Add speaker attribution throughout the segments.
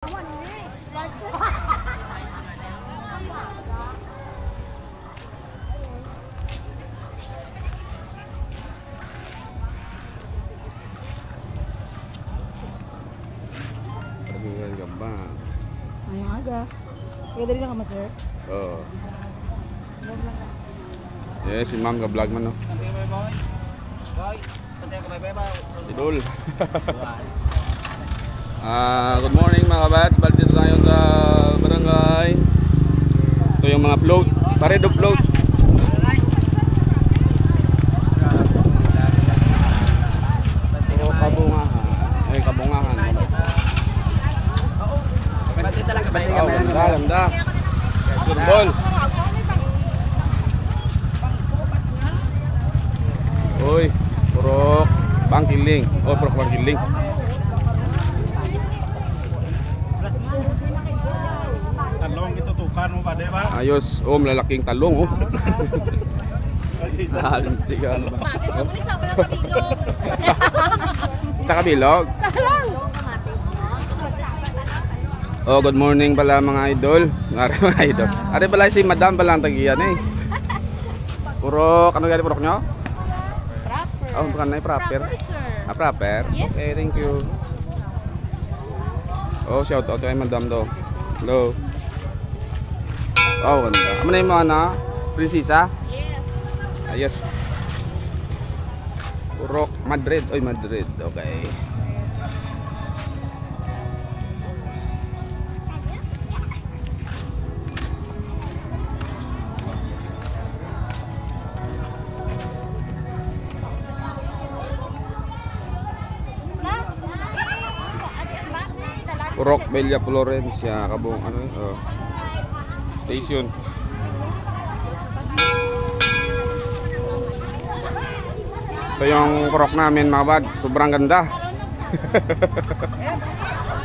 Speaker 1: Gamba.
Speaker 2: Ayang aga. Kaya dali lang ka sir?
Speaker 1: Oo. Yes, si ma'am ka-vlog man no. Idol. Good morning mga kabats. Balik dito tayo sa barangay. Ito yung mga float. Paredo float. Puro kabungahan. Ay, kabungahan. Oh, ganda. Surbol. Uy, purok bangkiling. Oh, purok bangkiling.
Speaker 3: Talong itu tukan mo pa, ba?
Speaker 1: Ayos, lalaking talong oh. Tigal. Tsaka bilog. Oh, good morning pala mga idol. Mga idol. Are pala si Madam pala ang tagiyan eh. Purok, ano gali purok nyo?
Speaker 2: Proper.
Speaker 1: Oh, bukan na proper. Ah, proper?
Speaker 2: Yes.
Speaker 1: Okay, thank you. Oh, shout out kay Madam do. Hello. Oh, ganda. Ano na yung mga na? Prinsesa?
Speaker 2: Yes.
Speaker 1: Ah, yes. Purok, Madrid. Oy, Madrid. Okay. Purok Bella Florencia, kabong ano station. Ito yung purok namin mga bad, sobrang ganda.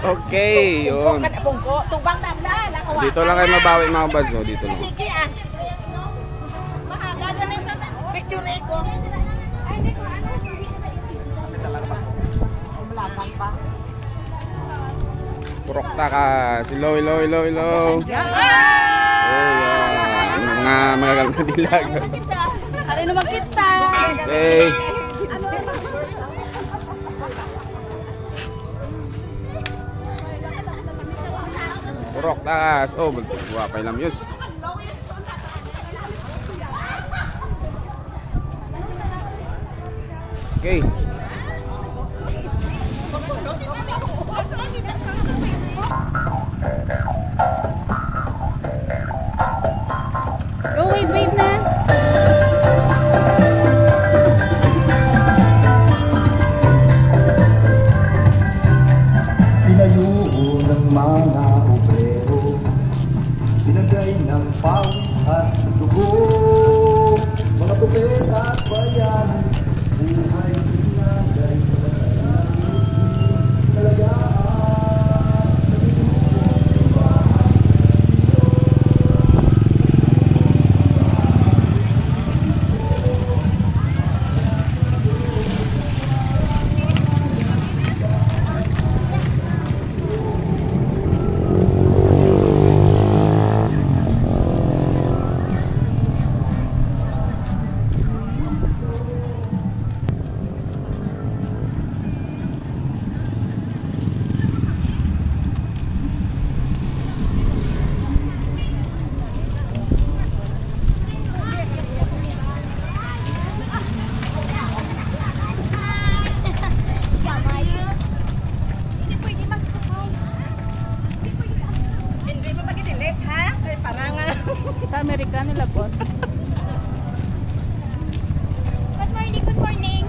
Speaker 1: Okay, yun. Dito lang kayo mabawi mga bad, so dito lang.
Speaker 2: Picture ko.
Speaker 1: Purok takas. Hello. Oh, yan. Mga magaganda dilag.
Speaker 2: Ano naman kita?
Speaker 1: Okay. Purok takas. Oh, guwapay lang yus. Okay.
Speaker 2: Go wave na.
Speaker 4: Pinayuho ng mga obrero, binagay ng pawis at dugo, mga tupet at bayan, buhay pinagay sa kalagaan.
Speaker 2: Sa Amerika nila po.
Speaker 5: Good morning.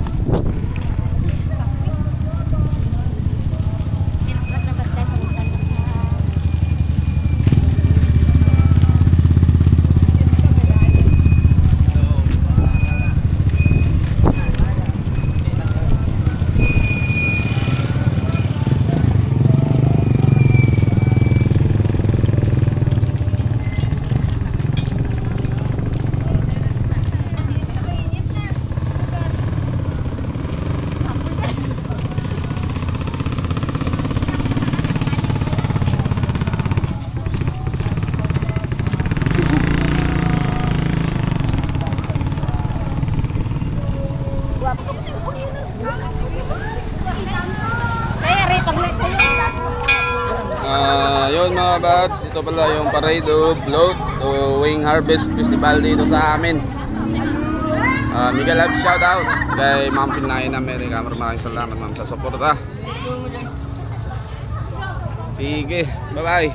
Speaker 1: yun mga bats, ito pala yung parade of float o wing harvest festival dito sa amin. Mega love shout out kay Ma'am Pinayan America. Maraming salamat ma'am sa suporta. Sige, bye bye.